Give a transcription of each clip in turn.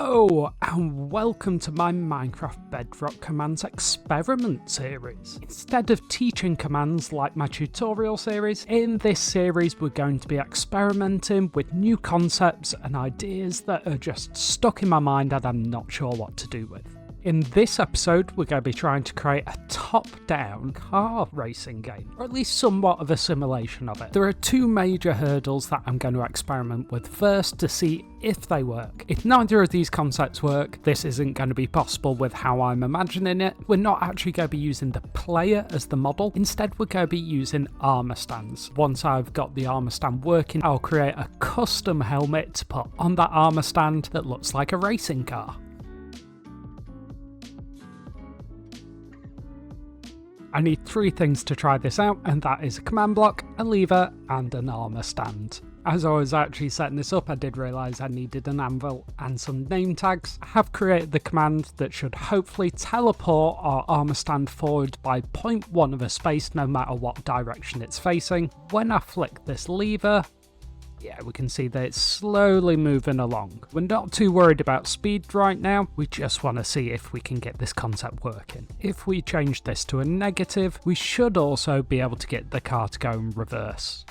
Hello and welcome to my Minecraft Bedrock Commands experiment series. Instead of teaching commands like my tutorial series, in this series we're going to be experimenting with new concepts and ideas that are just stuck in my mind and I'm not sure what to do with. In this episode, we're going to be trying to create a top-down car racing game, or at least somewhat of a simulation of it. There are two major hurdles that I'm going to experiment with first to see if they work. If neither of these concepts work, this isn't going to be possible with how I'm imagining it. We're not actually going to be using the player as the model. Instead, we're going to be using armor stands. Once I've got the armor stand working, I'll create a custom helmet to put on that armor stand that looks like a racing car. I need three things to try this out, and that is a command block, a lever, and an armor stand. As I was actually setting this up, I did realise I needed an anvil and some name tags. I have created the command that should hopefully teleport our armor stand forward by 0.1 of a space no matter what direction it's facing. When I flick this lever, yeah, we can see that it's slowly moving along. We're not too worried about speed right now, we just want to see if we can get this concept working. If we change this to a negative, we should also be able to get the car to go in reverse.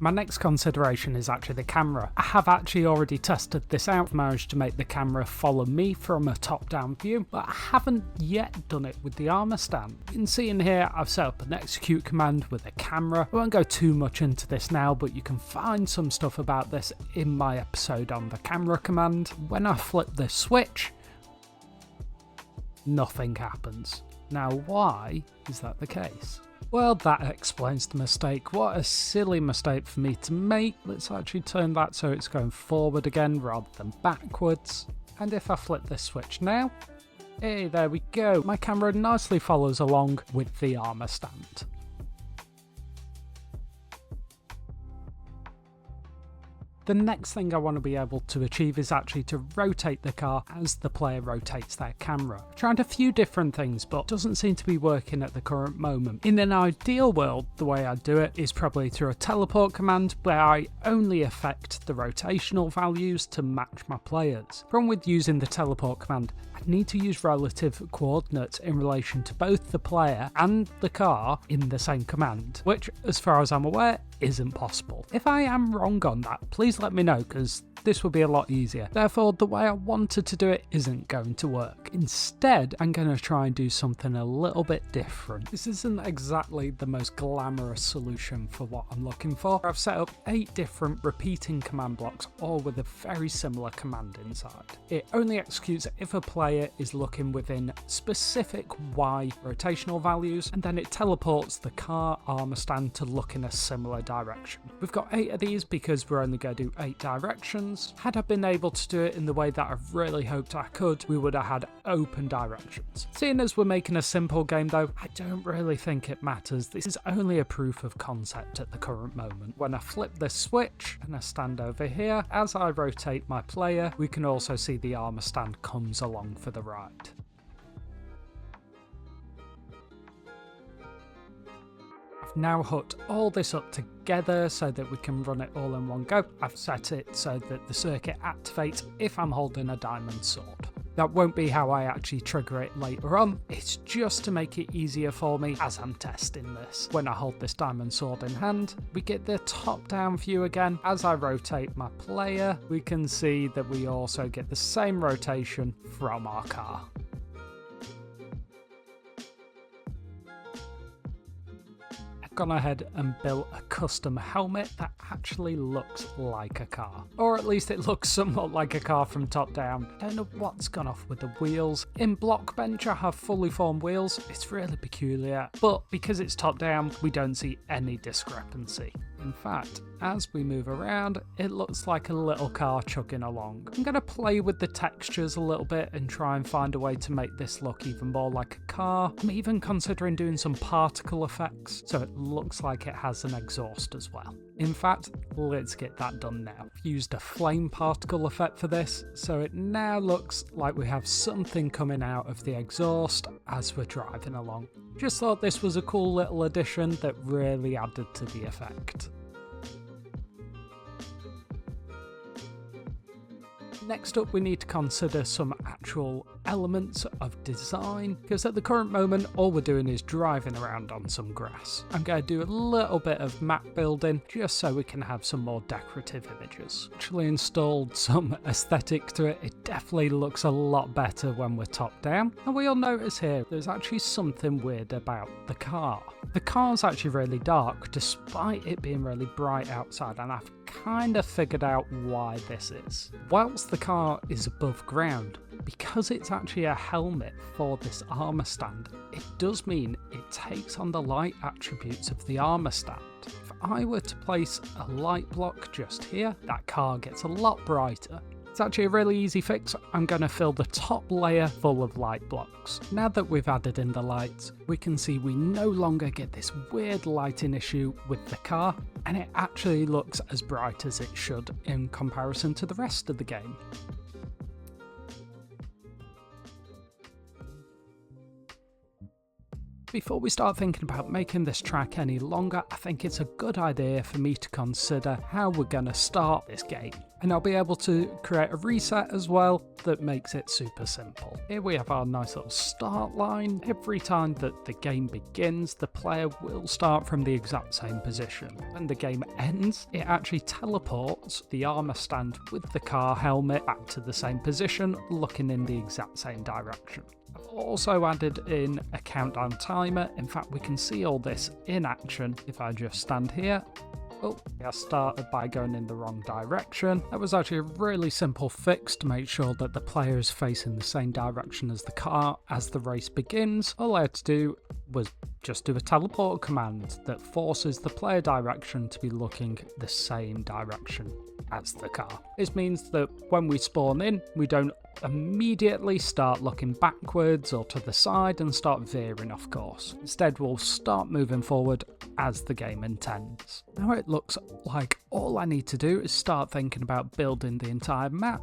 My next consideration is actually the camera. I have actually already tested this out, managed to make the camera follow me from a top-down view, but I haven't yet done it with the armor stand. You can see in here I've set up an execute command with a camera. I won't go too much into this now, but you can find some stuff about this in my episode on the camera command. When I flip this switch, nothing happens. Now why is that the case? Well, that explains the mistake. What a silly mistake for me to make. Let's actually turn that so it's going forward again rather than backwards. And if I flip this switch now, hey, there we go. My camera nicely follows along with the armor stand. The next thing I want to be able to achieve is actually to rotate the car as the player rotates their camera. I've tried a few different things, but doesn't seem to be working at the current moment. In an ideal world, the way I do it is probably through a teleport command where I only affect the rotational values to match my players. Problem with using the teleport command, I need to use relative coordinates in relation to both the player and the car in the same command, which, as far as I'm aware, isn't possible. If I am wrong on that, please let me know, because this will be a lot easier. Therefore, the way I wanted to do it isn't going to work. Instead, I'm going to try and do something a little bit different. This isn't exactly the most glamorous solution for what I'm looking for. I've set up 8 different repeating command blocks, all with a very similar command inside. It only executes if a player is looking within specific Y rotational values, and then it teleports the car armor stand to look in a similar direction. We've got 8 of these because we're only going to do 8 directions. Had I been able to do it in the way that I've really hoped I could, we would have had open directions. Seeing as we're making a simple game though, I don't really think it matters. This is only a proof of concept at the current moment. When I flip this switch and I stand over here, as I rotate my player, we can also see the armor stand comes along for the ride. I've now hooked all this up together so that we can run it all in one go. I've set it so that the circuit activates if I'm holding a diamond sword. That won't be how I actually trigger it later on, it's just to make it easier for me as I'm testing this. When I hold this diamond sword in hand, we get the top-down view again. As I rotate my player, we can see that we also get the same rotation from our car. Gone ahead and built a custom helmet that actually looks like a car, or at least it looks somewhat like a car from top down. Don't know what's gone off with the wheels. In Blockbench I have fully formed wheels. It's really peculiar, but because it's top down we don't see any discrepancy. In fact, as we move around, it looks like a little car chugging along. I'm going to play with the textures a little bit and try and find a way to make this look even more like a car. I'm even considering doing some particle effects, so it looks like it has an exhaust as well. In fact, let's get that done now. I've used a flame particle effect for this, so it now looks like we have something coming out of the exhaust as we're driving along. Just thought this was a cool little addition that really added to the effect. Next up, we need to consider some actual elements of design, because at the current moment all we're doing is driving around on some grass. I'm going to do a little bit of map building just so we can have some more decorative images. Actually installed some aesthetic to it. It definitely looks a lot better when we're top down. And we'll notice here there's actually something weird about the car. The car's actually really dark despite it being really bright outside, and I've kind of figured out why this is. Whilst the car is above ground, because it's actually a helmet for this armour stand, it does mean it takes on the light attributes of the armour stand. If I were to place a light block just here, that car gets a lot brighter. It's actually a really easy fix. I'm going to fill the top layer full of light blocks. Now that we've added in the lights, we can see we no longer get this weird lighting issue with the car, and it actually looks as bright as it should in comparison to the rest of the game. Before we start thinking about making this track any longer, I think it's a good idea for me to consider how we're going to start this game. And I'll be able to create a reset as well that makes it super simple. Here we have our nice little start line. Every time that the game begins, the player will start from the exact same position. When the game ends, it actually teleports the armour stand with the car helmet back to the same position, looking in the exact same direction. I've also added in a countdown timer. In fact, we can see all this in action if I just stand here. Oh, I started by going in the wrong direction. That was actually a really simple fix to make sure that the player is facing the same direction as the car as the race begins. All I had to do was just do a teleport command that forces the player direction to be looking the same direction as the car. This means that when we spawn in, we don't immediately start looking backwards or to the side and start veering off course. Instead, we'll start moving forward as the game intends. Now it looks like all I need to do is start thinking about building the entire map.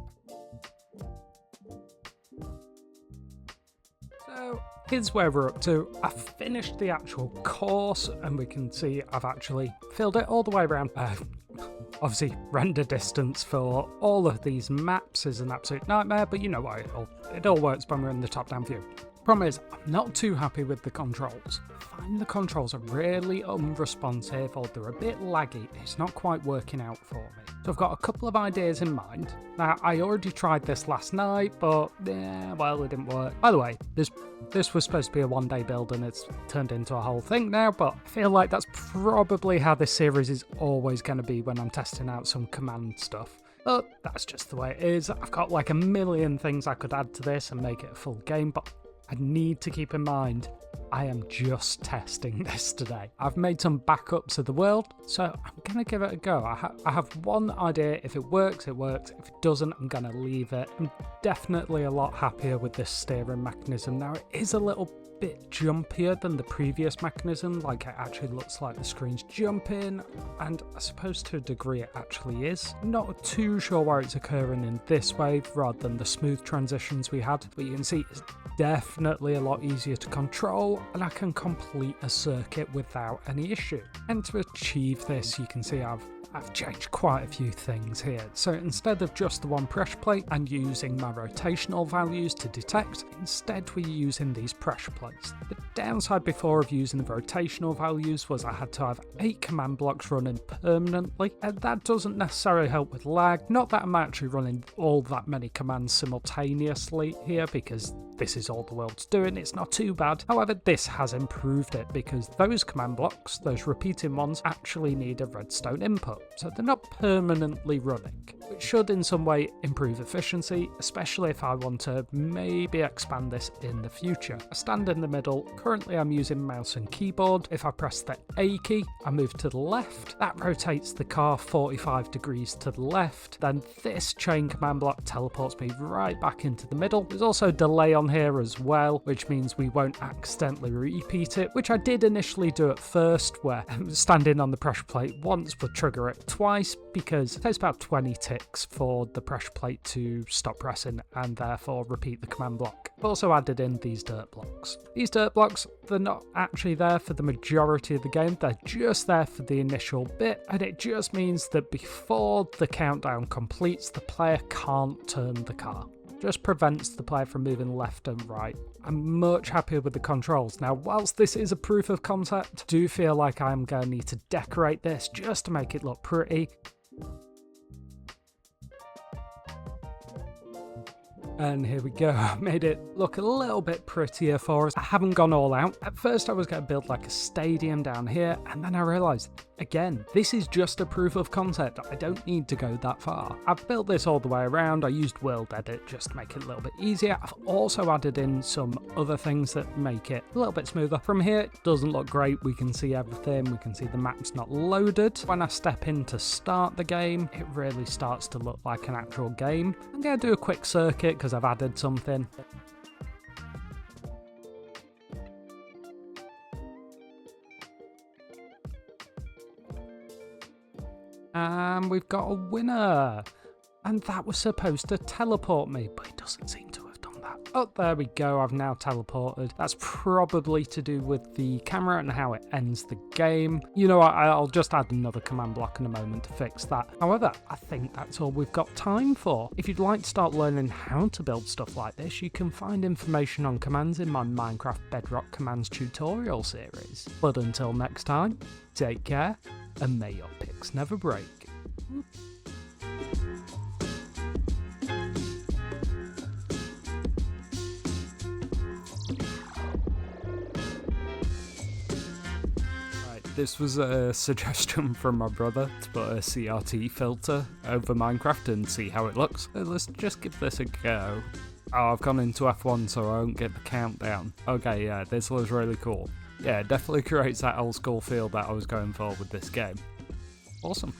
So here's where we're up to. I've finished the actual course and we can see I've actually filled it all the way around. Obviously, render distance for all of these maps is an absolute nightmare, but you know what, it all works when we're in the top-down view. Problem is, I'm not too happy with the controls. I find the controls are really unresponsive, or they're a bit laggy. It's not quite working out for me. So I've got a couple of ideas in mind. Now, I already tried this last night, but yeah, well, it didn't work. By the way, this was supposed to be a one-day build and it's turned into a whole thing now, but I feel like that's probably how this series is always going to be when I'm testing out some command stuff. But that's just the way it is. I've got like a million things I could add to this and make it a full game, but I need to keep in mind, I am just testing this today. I've made some backups of the world, so I'm going to give it a go. I have one idea. If it works, it works. If it doesn't, I'm going to leave it. I'm definitely a lot happier with this steering mechanism. Now, it is a little bit jumpier than the previous mechanism, like it actually looks like the screen's jumping, and I suppose to a degree it actually is. I'm not too sure why it's occurring in this way rather than the smooth transitions we had, but you can see it's definitely a lot easier to control and I can complete a circuit without any issue. And to achieve this, you can see I've changed quite a few things here. So instead of just the one pressure plate and using my rotational values to detect, instead we're using these pressure plates. The downside before of using the rotational values was I had to have 8 command blocks running permanently, and that doesn't necessarily help with lag. Not that I'm actually running all that many commands simultaneously here, because this is all the world's doing, it's not too bad. However, this has improved it because those command blocks, those repeating ones, actually need a redstone input, so they're not permanently running, which should in some way improve efficiency, especially if I want to maybe expand this in the future. I stand in the middle. Currently I'm using mouse and keyboard. If I press the A key, I move to the left. That rotates the car 45 degrees to the left. Then this chain command block teleports me right back into the middle. There's also a delay on here as well, which means we won't accidentally repeat it, which I did initially do at first, where standing on the pressure plate once would trigger it twice, because it takes about 20 ticks for the pressure plate to stop pressing and therefore repeat the command block. I've also added in these dirt blocks. These dirt blocks blocks, they're not actually there for the majority of the game, they're just there for the initial bit, and it just means that before the countdown completes, the player can't turn the car. Just prevents the player from moving left and right. I'm much happier with the controls. Now, whilst this is a proof of concept, I do feel like I'm going to need to decorate this just to make it look pretty. And here we go, I made it look a little bit prettier for us. I haven't gone all out. At first I was going to build like a stadium down here, and then I realised, again, this is just a proof of concept. I don't need to go that far. I've built this all the way around. I used World Edit just to make it a little bit easier. I've also added in some other things that make it a little bit smoother. From here, it doesn't look great. We can see everything. We can see the map's not loaded. When I step in to start the game, it really starts to look like an actual game. I'm going to do a quick circuit because I've added something. And we've got a winner. And that was supposed to teleport me, but it doesn't seem to have done that. Oh, there we go. I've now teleported. That's probably to do with the camera and how it ends the game. You know what? I'll just add another command block in a moment to fix that. However, I think that's all we've got time for. If you'd like to start learning how to build stuff like this, you can find information on commands in my Minecraft Bedrock Commands tutorial series. But until next time, take care, and may your picks never break. This was a suggestion from my brother to put a CRT filter over Minecraft and see how it looks. So let's just give this a go. Oh, I've gone into F1 so I won't get the countdown. Okay, yeah, this looks really cool. Yeah, it definitely creates that old school feel that I was going for with this game. Awesome.